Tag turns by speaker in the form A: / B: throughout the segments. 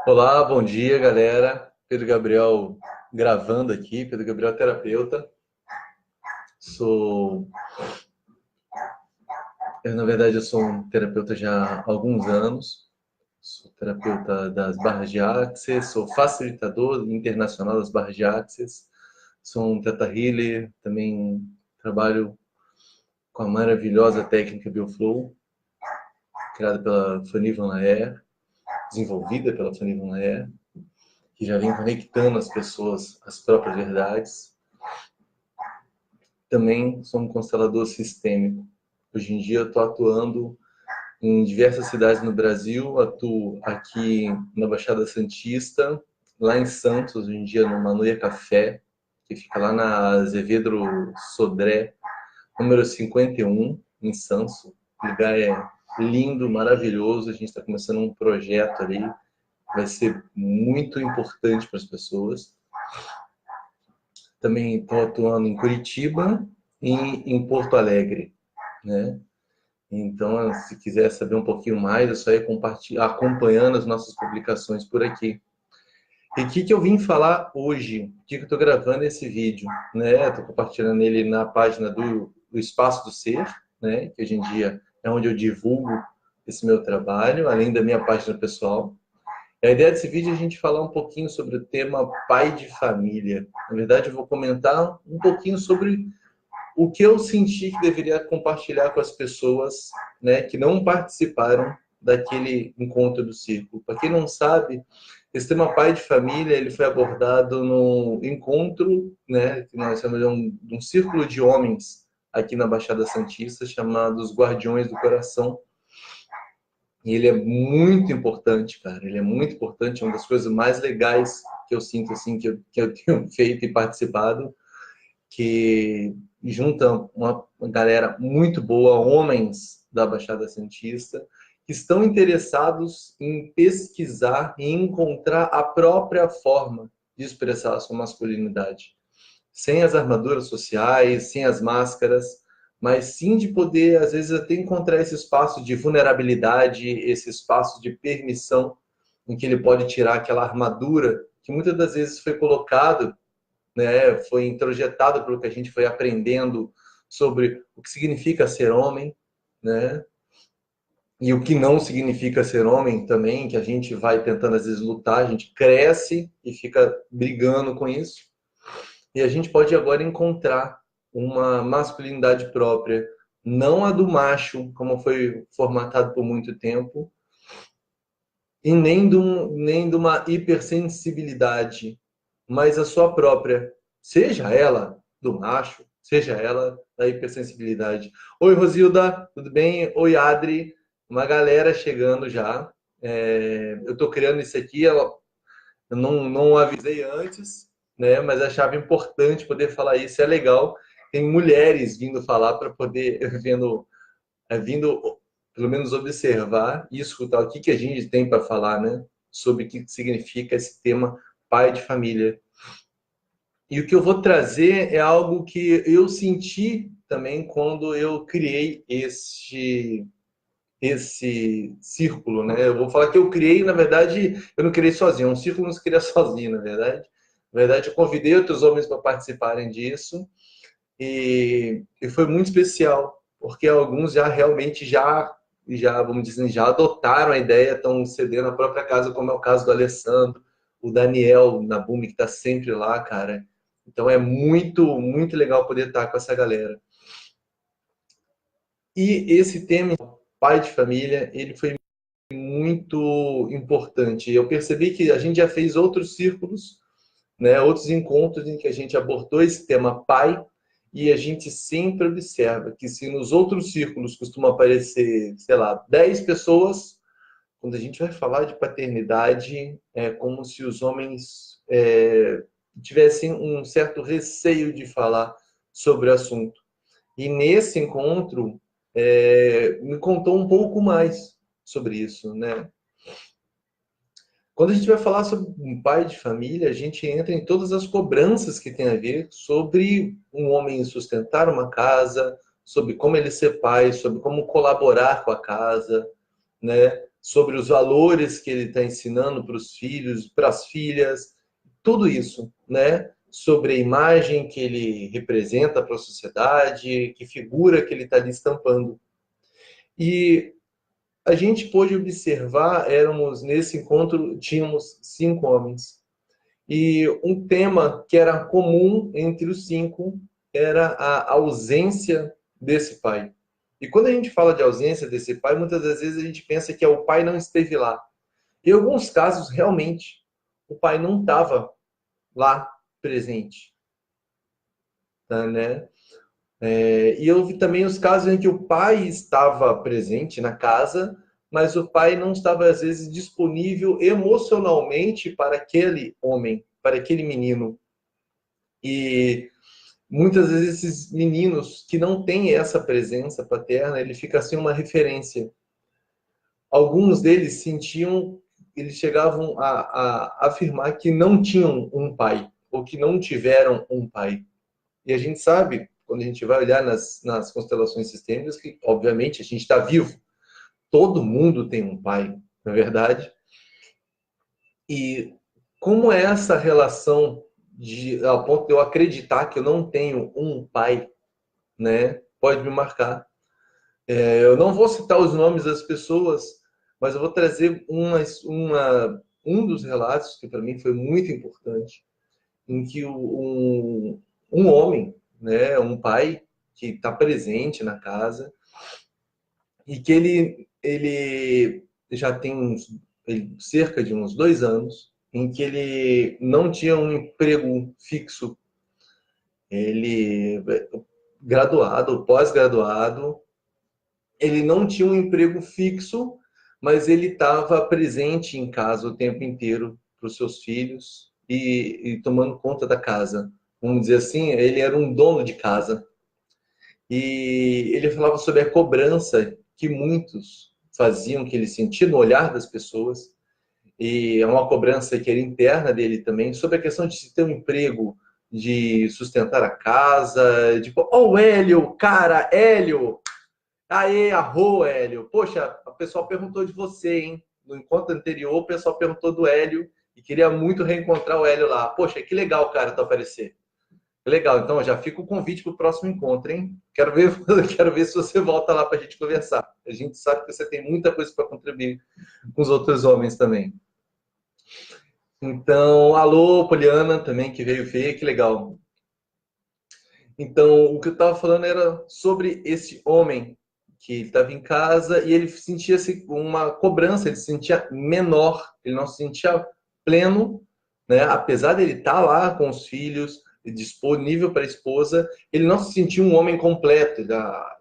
A: Olá, bom dia, galera. Pedro Gabriel gravando aqui. Pedro Gabriel terapeuta. Sou, na verdade, eu sou um terapeuta já há alguns anos. Sou terapeuta das barras de Access, sou facilitador internacional das barras de Access. Sou um Theta Healer, também trabalho com a maravilhosa técnica BioFlow, criada pela Fanny Van Laer, desenvolvida pela Fanny Van Laer, que já vem conectando as pessoas às próprias verdades. Também sou um constelador sistêmico. Hoje em dia eu estou atuando em diversas cidades no Brasil, atuo aqui na Baixada Santista, lá em Santos, hoje em dia no Manuia Café, que fica lá na Azevedo Sodré, número 51, em Santos. O lugar é lindo, maravilhoso, a gente está começando um projeto ali, vai ser muito importante para as pessoas. Também estou atuando em Curitiba e em Porto Alegre, né? Então, se quiser saber um pouquinho mais, é só ir acompanhando as nossas publicações por aqui. E o que eu vim falar hoje? O que eu estou gravando esse vídeo? Né? Estou compartilhando ele na página do Espaço do Ser, né? Que hoje em dia é onde eu divulgo esse meu trabalho, além da minha página pessoal. A ideia desse vídeo é a gente falar um pouquinho sobre o tema pai de família. Na verdade, eu vou comentar um pouquinho sobre o que eu senti que deveria compartilhar com as pessoas, né, que não participaram daquele encontro do círculo. Para quem não sabe, esse tema pai de família ele foi abordado no encontro, né, que nós chamamos de um círculo de homens aqui na Baixada Santista, chamado os Guardiões do Coração. E ele é muito importante, cara. Ele é muito importante, é uma das coisas mais legais que eu sinto, assim, que eu tenho feito e participado, que junta uma galera muito boa, homens da Baixada Santista, que estão interessados em pesquisar e encontrar a própria forma de expressar a sua masculinidade. Sem as armaduras sociais, sem as máscaras, mas sim de poder, às vezes, até encontrar esse espaço de vulnerabilidade, esse espaço de permissão, em que ele pode tirar aquela armadura que muitas das vezes foi colocado, né, foi introjetado pelo que a gente foi aprendendo sobre o que significa ser homem, né, e o que não significa ser homem também, que a gente vai tentando às vezes lutar, a gente cresce e fica brigando com isso, e a gente pode agora encontrar uma masculinidade própria, não a do macho, como foi formatado por muito tempo, e nem de uma hipersensibilidade, mas a sua própria, seja ela do macho, seja ela da hipersensibilidade. Oi, Rosilda, tudo bem? Oi, Adri, uma galera chegando já. Eu estou criando isso aqui, eu não avisei antes, né? Mas achava importante poder falar isso, é legal. Tem mulheres vindo falar para poder, vindo pelo menos observar e escutar o que a gente tem para falar, né? Sobre o que significa esse tema pai de família. E o que eu vou trazer é algo que eu senti também quando eu criei esse círculo, né? Eu vou falar que eu criei, na verdade, eu não criei sozinho, um círculo não se cria sozinho, na verdade. Na verdade, eu convidei outros homens para participarem disso e foi muito especial, porque alguns já realmente vamos dizer, já adotaram a ideia, estão cedendo a própria casa, como é o caso do Alessandro, o Daniel na Bumi, que está sempre lá, cara. Então é muito, muito legal poder estar com essa galera. E esse tema, pai de família, ele foi muito importante. Eu percebi que a gente já fez outros círculos, né, outros encontros em que a gente abordou esse tema pai, e a gente sempre observa que se nos outros círculos costuma aparecer, sei lá, 10 pessoas, quando a gente vai falar de paternidade, é como se os homens tivessem um certo receio de falar sobre o assunto. E nesse encontro, me contou um pouco mais sobre isso, né? Quando a gente vai falar sobre um pai de família, a gente entra em todas as cobranças que tem a ver sobre um homem sustentar uma casa, sobre como ele ser pai, sobre como colaborar com a casa, né? sobre os valores que ele está ensinando para os filhos, para as filhas, tudo isso, né? Sobre a imagem que ele representa para a sociedade, que figura que ele está ali estampando. E a gente pôde observar, nesse encontro, tínhamos 5 homens. E um tema que era comum entre os 5 era a ausência desse pai. E quando a gente fala de ausência desse pai, muitas das vezes a gente pensa que o pai não esteve lá. Em alguns casos, realmente, o pai não estava lá presente. Tá, né? E eu vi também os casos em que o pai estava presente na casa, mas o pai não estava, às vezes, disponível emocionalmente para aquele homem, para aquele menino. E muitas vezes esses meninos que não têm essa presença paterna, ele fica sem uma referência. Alguns deles sentiam, eles chegavam a afirmar que não tinham um pai, ou que não tiveram um pai. E a gente sabe, quando a gente vai olhar nas constelações sistêmicas, que, obviamente, a gente está vivo. Todo mundo tem um pai, na verdade. E como é essa relação ao ponto de eu acreditar que eu não tenho um pai, né? Pode me marcar. Eu não vou citar os nomes das pessoas, mas eu vou trazer um dos relatos que para mim foi muito importante, em que um homem, né, um pai que está presente na casa e que ele já tem cerca de uns 2 anos em que ele não tinha um emprego fixo. Ele graduado, pós-graduado, ele não tinha um emprego fixo, mas ele estava presente em casa o tempo inteiro para os seus filhos e tomando conta da casa. Vamos dizer assim, ele era um dono de casa. E ele falava sobre a cobrança que muitos faziam, que ele sentia no olhar das pessoas, e é uma cobrança que era interna dele também, sobre a questão de se ter um emprego, de sustentar a casa, tipo, oh, Hélio, cara, Hélio, aê, arro, Hélio, poxa, o pessoal perguntou de você, hein? No encontro anterior, o pessoal perguntou do Hélio e queria muito reencontrar o Hélio lá. Poxa, que legal, cara, tu aparecer. Legal, então já fica o convite para o próximo encontro, hein? Quero ver, quero ver se você volta lá para a gente conversar. A gente sabe que você tem muita coisa para contribuir com os outros homens também. Então, alô, Poliana também, que veio ver, que legal. Então, o que eu estava falando era sobre esse homem que estava em casa e ele sentia uma cobrança, ele se sentia menor, ele não se sentia pleno, né? Apesar dele estar lá com os filhos, disponível para a esposa, ele não se sentia um homem completo,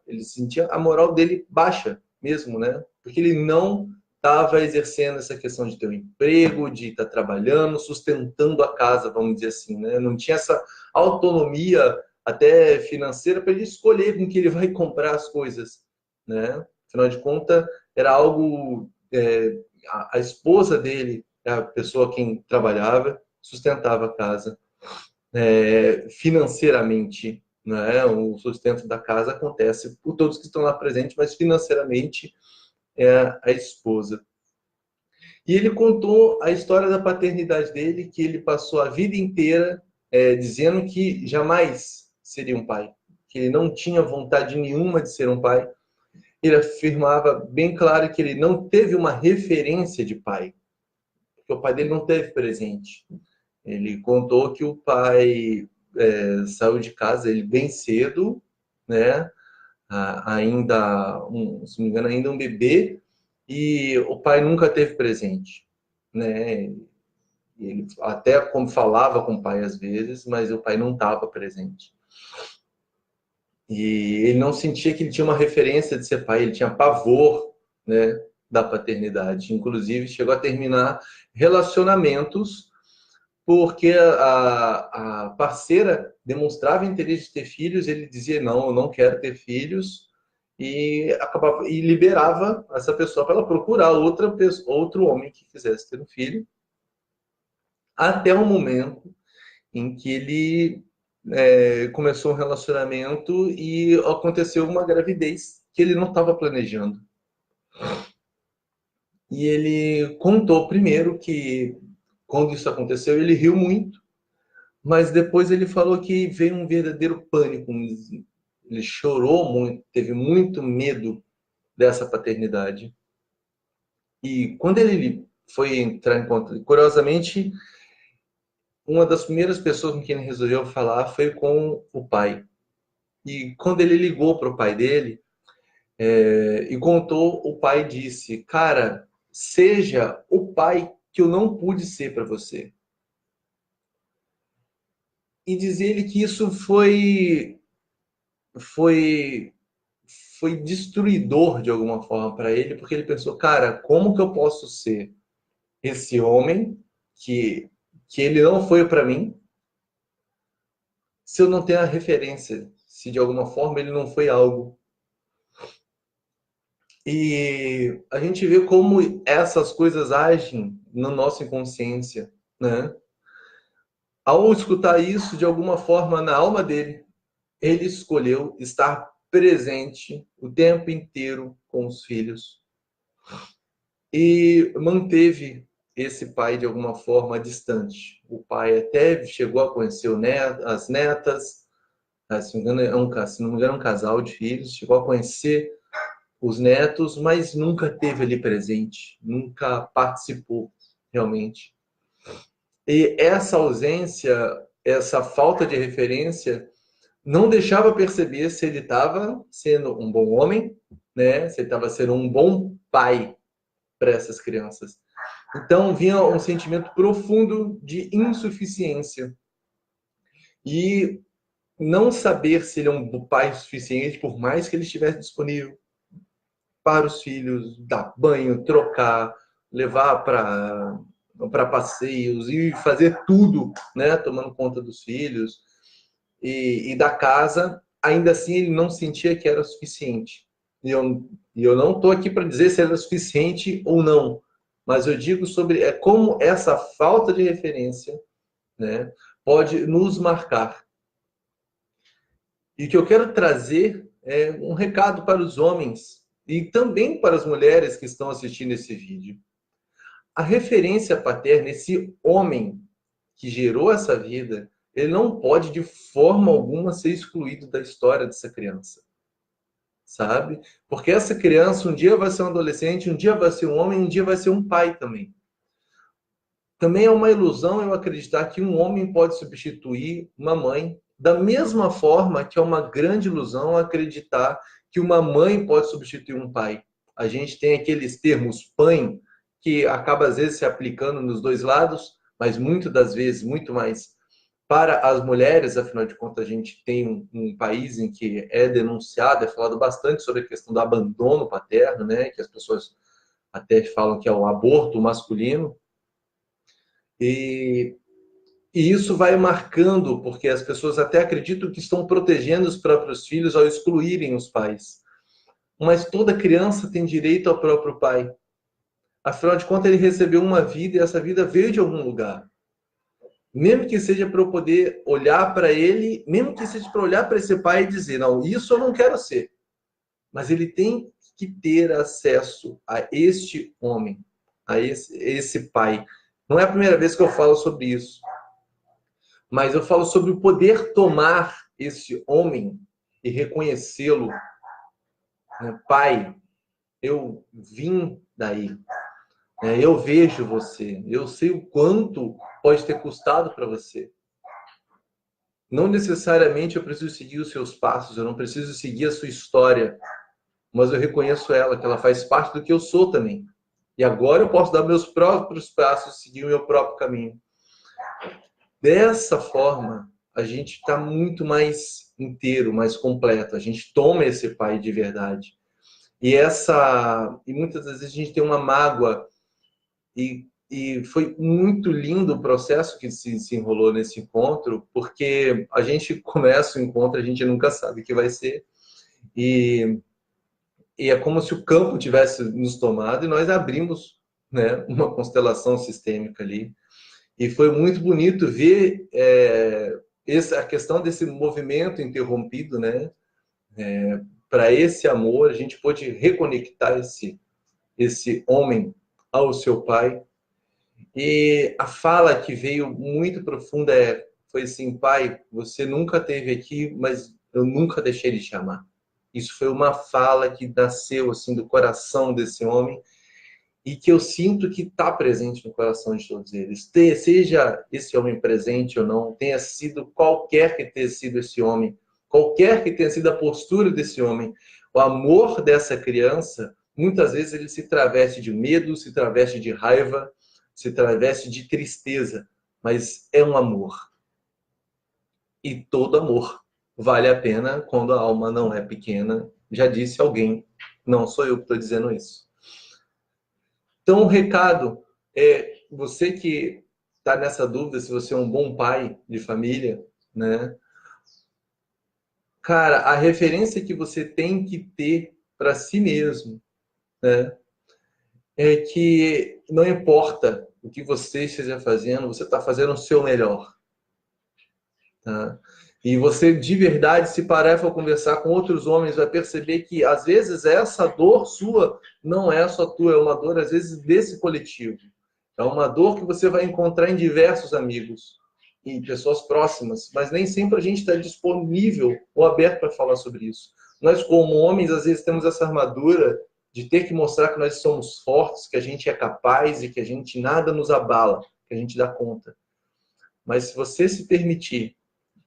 A: ele sentia a moral dele baixa mesmo, né? Porque ele não estava exercendo essa questão de ter um emprego, de estar trabalhando, sustentando a casa, vamos dizer assim, né? Não tinha essa autonomia até financeira para ele escolher com que ele vai comprar as coisas, né? Afinal de contas, era algo a esposa dele, a pessoa quem trabalhava, sustentava a casa financeiramente, né? O sustento da casa acontece por todos que estão lá presentes, mas financeiramente é a esposa. E ele contou a história da paternidade dele, que ele passou a vida inteira dizendo que jamais seria um pai, que ele não tinha vontade nenhuma de ser um pai. Ele afirmava bem claro que ele não teve uma referência de pai, porque o pai dele não teve presente. Ele contou que o pai saiu de casa ele bem cedo, né? Ainda, se não me engano, ainda um bebê, e o pai nunca teve presente, né? Ele até como falava com o pai às vezes, mas o pai não estava presente. E ele não sentia que ele tinha uma referência de ser pai, ele tinha pavor, né, da paternidade. Inclusive, chegou a terminar relacionamentos porque a parceira demonstrava interesse de ter filhos, ele dizia, não, eu não quero ter filhos, e liberava essa pessoa para ela procurar outro homem que quisesse ter um filho, até o momento em que ele começou um relacionamento e aconteceu uma gravidez que ele não estava planejando. E ele contou primeiro que, quando isso aconteceu, ele riu muito, mas depois ele falou que veio um verdadeiro pânico. Ele chorou muito, teve muito medo dessa paternidade. E quando ele foi entrar em contato, curiosamente, uma das primeiras pessoas com quem ele resolveu falar foi com o pai. E quando ele ligou para o pai dele e contou, o pai disse: Cara, seja o pai que eu não pude ser para você. E diz ele que isso foi foi destruidor de alguma forma para ele, porque ele pensou: Cara, como que eu posso ser esse homem que ele não foi para mim, se eu não tenho a referência, se de alguma forma ele não foi algo. E a gente vê como essas coisas agem na nossa inconsciência, né? Ao escutar isso, de alguma forma, na alma dele, ele escolheu estar presente o tempo inteiro com os filhos e manteve esse pai de alguma forma distante. O pai até chegou a conhecer as netas, se não me engano, se não me engano, é um casal de filhos, chegou a conhecer os netos, mas nunca teve ali presente, nunca participou realmente. E essa ausência, essa falta de referência, não deixava perceber se ele estava sendo um bom homem, né? Se ele estava sendo um bom pai para essas crianças. Então vinha um sentimento profundo de insuficiência e não saber se ele é um pai suficiente, por mais que ele estivesse disponível para os filhos, dar banho, trocar, levar para passeios e fazer tudo, né, tomando conta dos filhos e da casa, ainda assim ele não sentia que era suficiente. E eu não estou aqui para dizer se era suficiente ou não, mas eu digo sobre como essa falta de referência, né, pode nos marcar. E o que eu quero trazer é um recado para os homens e também para as mulheres que estão assistindo esse vídeo. A referência paterna, esse homem que gerou essa vida, ele não pode de forma alguma ser excluído da história dessa criança, sabe? Porque essa criança um dia vai ser um adolescente, um dia vai ser um homem, um dia vai ser um pai também. Também é uma ilusão eu acreditar que um homem pode substituir uma mãe, da mesma forma que é uma grande ilusão acreditar que uma mãe pode substituir um pai. A gente tem aqueles termos PAN, que acaba às vezes se aplicando nos dois lados, mas muitas das vezes, muito mais para as mulheres, afinal de contas, a gente tem um país em que é denunciado, é falado bastante sobre a questão do abandono paterno, né? Que as pessoas até falam que é o aborto masculino. E, e isso vai marcando, porque as pessoas até acreditam que estão protegendo os próprios filhos ao excluírem os pais. Mas toda criança tem direito ao próprio pai. Afinal de contas, ele recebeu uma vida e essa vida veio de algum lugar. Mesmo que seja para eu poder olhar para ele, mesmo que seja para olhar para esse pai e dizer, não, isso eu não quero ser. Mas ele tem que ter acesso a este homem, a esse pai. Não é a primeira vez que eu falo sobre isso. Mas eu falo sobre o poder tomar esse homem e reconhecê-lo. Né? Pai, eu vim daí. Eu vejo você. Eu sei o quanto pode ter custado para você. Não necessariamente eu preciso seguir os seus passos, eu não preciso seguir a sua história, mas eu reconheço ela, que ela faz parte do que eu sou também. E agora eu posso dar meus próprios passos, seguir o meu próprio caminho. Dessa forma, a gente está muito mais inteiro, mais completo. A gente toma esse pai de verdade. E muitas vezes a gente tem uma mágoa e foi muito lindo o processo que se enrolou nesse encontro, porque a gente começa o encontro, a gente nunca sabe o que vai ser, e, e é como se o campo tivesse nos tomado e nós abrimos, né, uma constelação sistêmica ali. E foi muito bonito ver a questão desse movimento interrompido, né? Para esse amor, a gente pôde reconectar esse homem ao seu pai. E a fala que veio muito profunda foi assim: pai, você nunca esteve aqui, mas eu nunca deixei de te amar. Isso foi uma fala que nasceu assim do coração desse homem e que eu sinto que está presente no coração de todos eles. Seja esse homem presente ou não, tenha sido qualquer que tenha sido esse homem, qualquer que tenha sido a postura desse homem, o amor dessa criança, muitas vezes ele se traveste de medo, se traveste de raiva, se traveste de tristeza, mas é um amor. E todo amor vale a pena quando a alma não é pequena. Já disse alguém, não sou eu que estou dizendo isso. Então, o recado é, você que está nessa dúvida se você é um bom pai de família, né? Cara, a referência que você tem que ter para si mesmo, né? É que não importa o que você esteja fazendo, você está fazendo o seu melhor. Tá? E você de verdade, se parar e for conversar com outros homens, vai perceber que às vezes essa dor sua não é só tua, é uma dor às vezes desse coletivo. É uma dor que você vai encontrar em diversos amigos e pessoas próximas, mas nem sempre a gente está disponível ou aberto para falar sobre isso. Nós, como homens, às vezes temos essa armadura de ter que mostrar que nós somos fortes, que a gente é capaz e que a gente nada nos abala, que a gente dá conta. Mas se você se permitir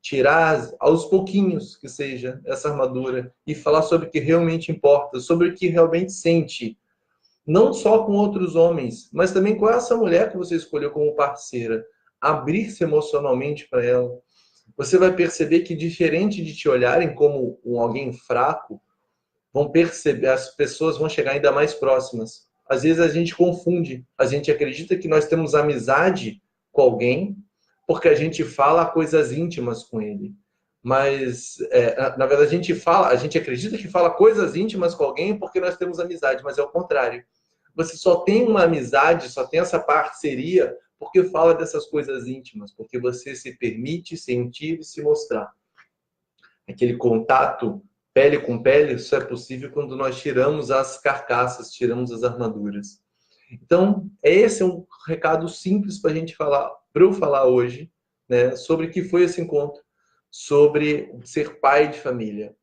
A: tirar aos pouquinhos que seja essa armadura e falar sobre o que realmente importa, sobre o que realmente sente, não só com outros homens, mas também com essa mulher que você escolheu como parceira, abrir-se emocionalmente para ela. Você vai perceber que diferente de te olharem como alguém fraco, vão perceber, as pessoas vão chegar ainda mais próximas. Às vezes a gente confunde, a gente acredita que nós temos amizade com alguém porque a gente fala coisas íntimas com ele. Mas, na verdade, a gente acredita que fala coisas íntimas com alguém porque nós temos amizade, mas é o contrário. Você só tem uma amizade, só tem essa parceria porque fala dessas coisas íntimas, porque você se permite sentir e se mostrar. Aquele contato pele com pele só é possível quando nós tiramos as carcaças, tiramos as armaduras. Então, esse é um recado simples para a gente falar, para eu falar hoje, né, sobre o que foi esse encontro, sobre ser pai de família.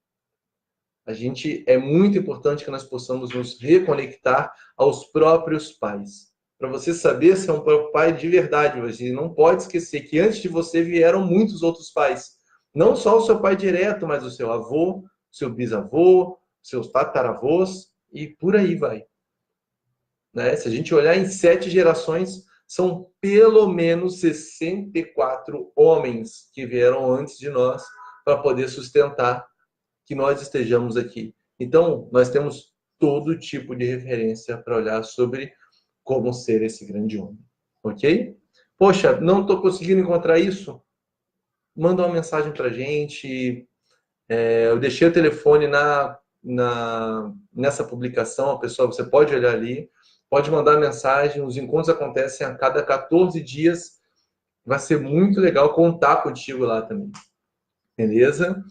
A: É muito importante que nós possamos nos reconectar aos próprios pais. Para você saber se é um próprio pai de verdade, você não pode esquecer que antes de você vieram muitos outros pais. Não só o seu pai direto, mas o seu avô, seu bisavô, seus tataravôs e por aí vai. Né? Se a gente olhar em 7 gerações, são pelo menos 64 homens que vieram antes de nós para poder sustentar que nós estejamos aqui. Então, nós temos todo tipo de referência para olhar sobre como ser esse grande homem. Ok? Poxa, não estou conseguindo encontrar isso? Manda uma mensagem para a gente. Eu deixei o telefone nessa publicação, a pessoa, você pode olhar ali. Pode mandar mensagem, os encontros acontecem a cada 14 dias. Vai ser muito legal contar contigo lá também. Beleza?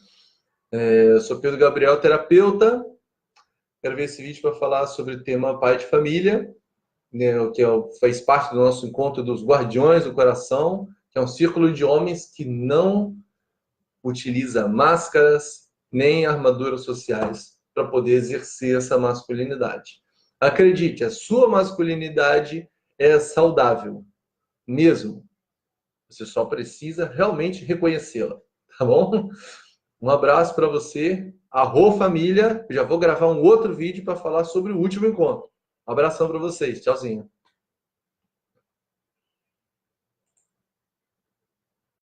A: Eu sou Pedro Gabriel, terapeuta. Quero ver esse vídeo para falar sobre o tema pai de família, né, que faz parte do nosso encontro dos Guardiões do Coração, que é um círculo de homens que não utiliza máscaras nem armaduras sociais para poder exercer essa masculinidade. Acredite, a sua masculinidade é saudável, mesmo. Você só precisa realmente reconhecê-la, tá bom? Um abraço para você. Arro família. Eu já vou gravar um outro vídeo para falar sobre o último encontro. Um abração para vocês. Tchauzinho.